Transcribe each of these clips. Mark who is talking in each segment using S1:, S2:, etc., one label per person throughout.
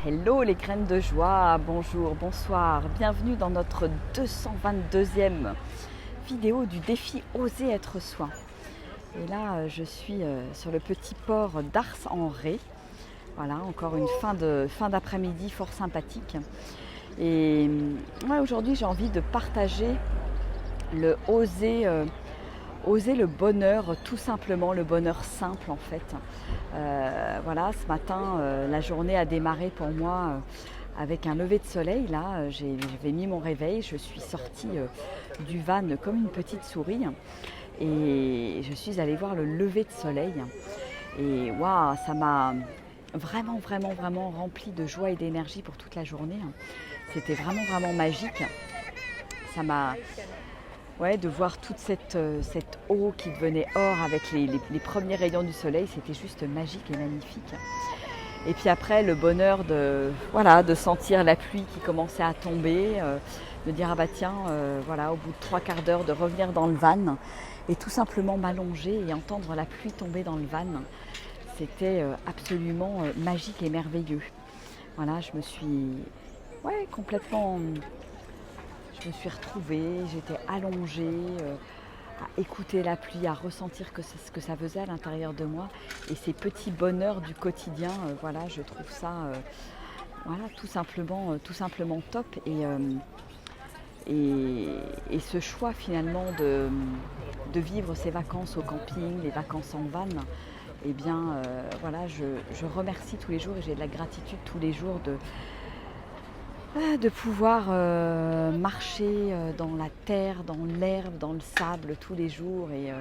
S1: Hello les graines de joie, bonjour, bonsoir, bienvenue dans notre 222e vidéo du défi Oser être soi. Et là je suis sur le petit port d'Ars-en-Ré. Voilà, encore une fin d'après-midi fort sympathique. Et aujourd'hui j'ai envie de partager le oser le bonheur, tout simplement le bonheur simple en fait. Voilà, ce matin, la journée a démarré pour moi avec un lever de soleil. Là, j'avais mis mon réveil, je suis sortie du van comme une petite souris et je suis allée voir le lever de soleil. Et waouh, ça m'a vraiment rempli de joie et d'énergie pour toute la journée. C'était vraiment magique. Ça m'a de voir toute cette eau qui devenait or avec les premiers rayons du soleil, c'était juste magique et magnifique. Et puis après, le bonheur de sentir la pluie qui commençait à tomber, de dire ah bah tiens, au bout de 3/4 d'heure, de revenir dans le van et tout simplement m'allonger et entendre la pluie tomber dans le van, c'était absolument magique et merveilleux. Voilà, je me suis complètement... Je me suis retrouvée, j'étais allongée, à écouter la pluie, à ressentir ce que ça faisait à l'intérieur de moi. Et ces petits bonheurs du quotidien, je trouve ça tout simplement top. Et ce choix finalement de vivre ces vacances au camping, les vacances en van, eh bien je remercie tous les jours et j'ai de la gratitude tous les jours de pouvoir marcher dans la terre, dans l'herbe, dans le sable tous les jours. Et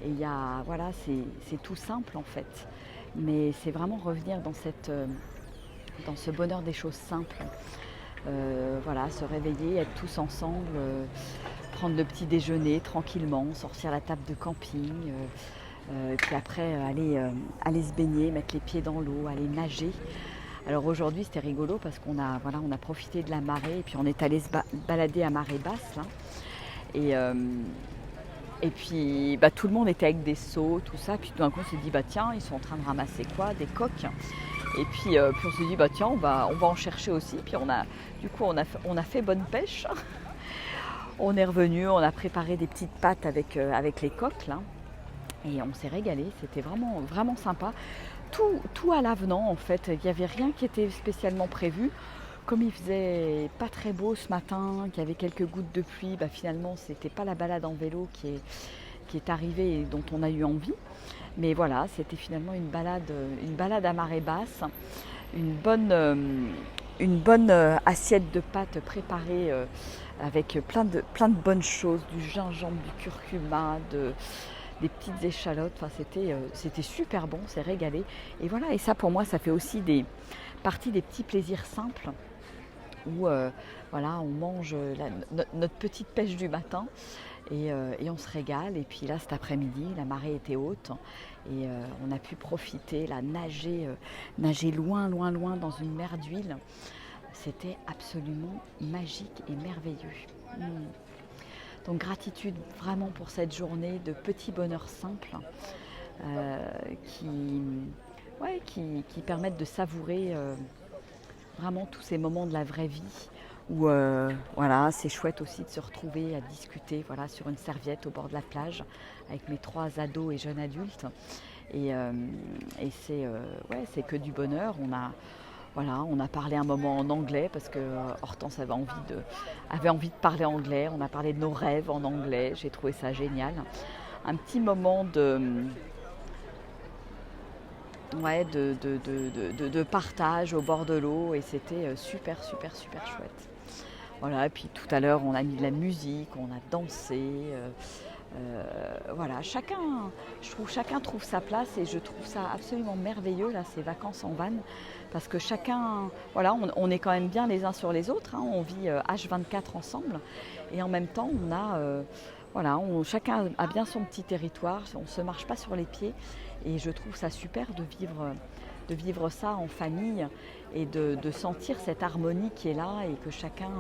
S1: il y a, c'est tout simple en fait. Mais c'est vraiment revenir dans ce bonheur des choses simples. Se réveiller, être tous ensemble, prendre le petit déjeuner tranquillement, sortir la table de camping. Et puis après, aller se baigner, mettre les pieds dans l'eau, aller nager. Alors aujourd'hui c'était rigolo parce qu'on a profité de la marée et puis on est allé se balader à marée basse là. Et puis tout le monde était avec des seaux, tout ça. Puis tout d'un coup on s'est dit tiens, ils sont en train de ramasser quoi? Des coques. Et puis on s'est dit tiens, on va en chercher aussi. Puis on a fait bonne pêche. On est revenu, on a préparé des petites pâtes avec les coques là. Et on s'est régalé, c'était vraiment sympa. Tout à l'avenant en fait, il n'y avait rien qui était spécialement prévu. Comme il faisait pas très beau ce matin, qu'il y avait quelques gouttes de pluie, finalement c'était pas la balade en vélo qui est arrivée et dont on a eu envie. Mais voilà, c'était finalement une balade à marée basse, une bonne assiette de pâtes préparée avec plein de bonnes choses, du gingembre, du curcuma, des petites échalotes, c'était super bon, c'est régalé. Et voilà, et ça pour moi, ça fait aussi partie des petits plaisirs simples où on mange notre petite pêche du matin et on se régale. Et puis là, cet après-midi, la marée était haute et on a pu profiter, nager loin dans une mer d'huile. C'était absolument magique et merveilleux. Donc gratitude vraiment pour cette journée de petits bonheurs simples qui permettent de savourer vraiment tous ces moments de la vraie vie où c'est chouette aussi de se retrouver à discuter sur une serviette au bord de la plage avec mes 3 ados et jeunes adultes. Et c'est que du bonheur. On a parlé un moment en anglais parce que Hortense avait envie de parler anglais. On a parlé de nos rêves en anglais. J'ai trouvé ça génial. Un petit moment de partage au bord de l'eau et c'était super chouette. Voilà, et puis tout à l'heure on a mis de la musique, on a dansé. Chacun trouve sa place et je trouve ça absolument merveilleux là, ces vacances en van, parce que chacun, on est quand même bien les uns sur les autres, on vit H24 ensemble et en même temps chacun a bien son petit territoire, on ne se marche pas sur les pieds et je trouve ça super de vivre ça en famille et de sentir cette harmonie qui est là et que chacun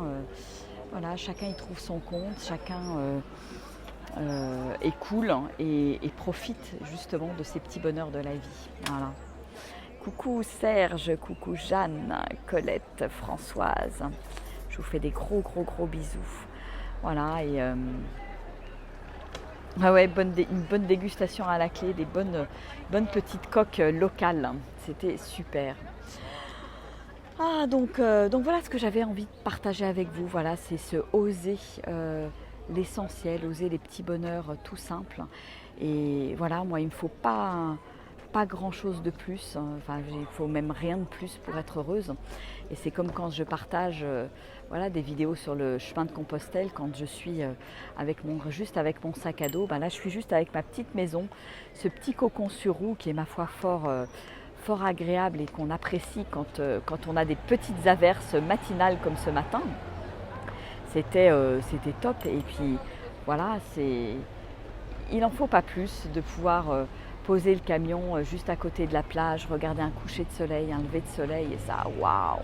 S1: y trouve son compte, chacun est cool et profite justement de ces petits bonheurs de la vie. Voilà. Coucou Serge, coucou Jeanne, Colette, Françoise. Je vous fais des gros bisous. Voilà, et ah ouais, une bonne dégustation à la clé, des bonnes petites coques locales. C'était super. Donc voilà ce que j'avais envie de partager avec vous. Voilà, c'est ce oser l'essentiel, oser les petits bonheurs tout simples. Et voilà, moi, il ne me faut pas grand chose de plus, enfin il faut même rien de plus pour être heureuse. Et c'est comme quand je partage voilà, des vidéos sur le chemin de Compostelle, quand je suis juste avec mon sac à dos, ben là je suis juste avec ma petite maison, ce petit cocon sur roue qui est ma foi fort agréable et qu'on apprécie quand on a des petites averses matinales comme ce matin. C'était top. Et puis voilà, il n'en faut pas plus de pouvoir poser le camion juste à côté de la plage, regarder un coucher de soleil, un lever de soleil, et ça, waouh!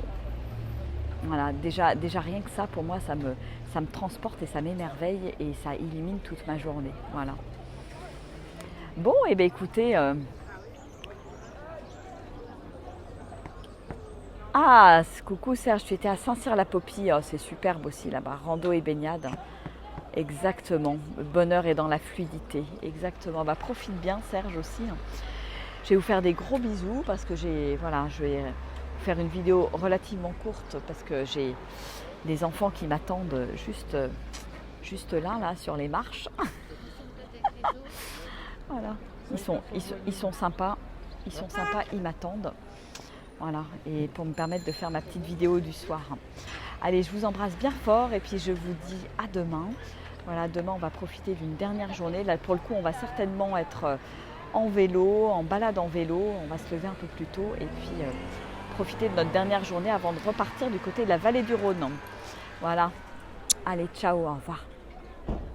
S1: Voilà, déjà rien que ça, pour moi, ça me transporte et ça m'émerveille et ça illumine toute ma journée. Voilà. Bon, et bien écoutez, coucou Serge, tu étais à Saint-Cyr-la-Popie, oh, c'est superbe aussi là-bas, rando et baignade. Exactement, le bonheur est dans la fluidité, exactement. Bah, profite bien Serge aussi. Je vais vous faire des gros bisous parce que je vais faire une vidéo relativement courte parce que j'ai des enfants qui m'attendent juste là sur les marches. Voilà, ils sont sympas, ils m'attendent. Voilà, et pour me permettre de faire ma petite vidéo du soir. Allez, je vous embrasse bien fort et puis je vous dis à demain. Voilà, demain on va profiter d'une dernière journée. Là pour le coup on va certainement être en vélo, en balade en vélo. On va se lever un peu plus tôt et puis profiter de notre dernière journée avant de repartir du côté de la vallée du Rhône. Voilà, allez, ciao, au revoir.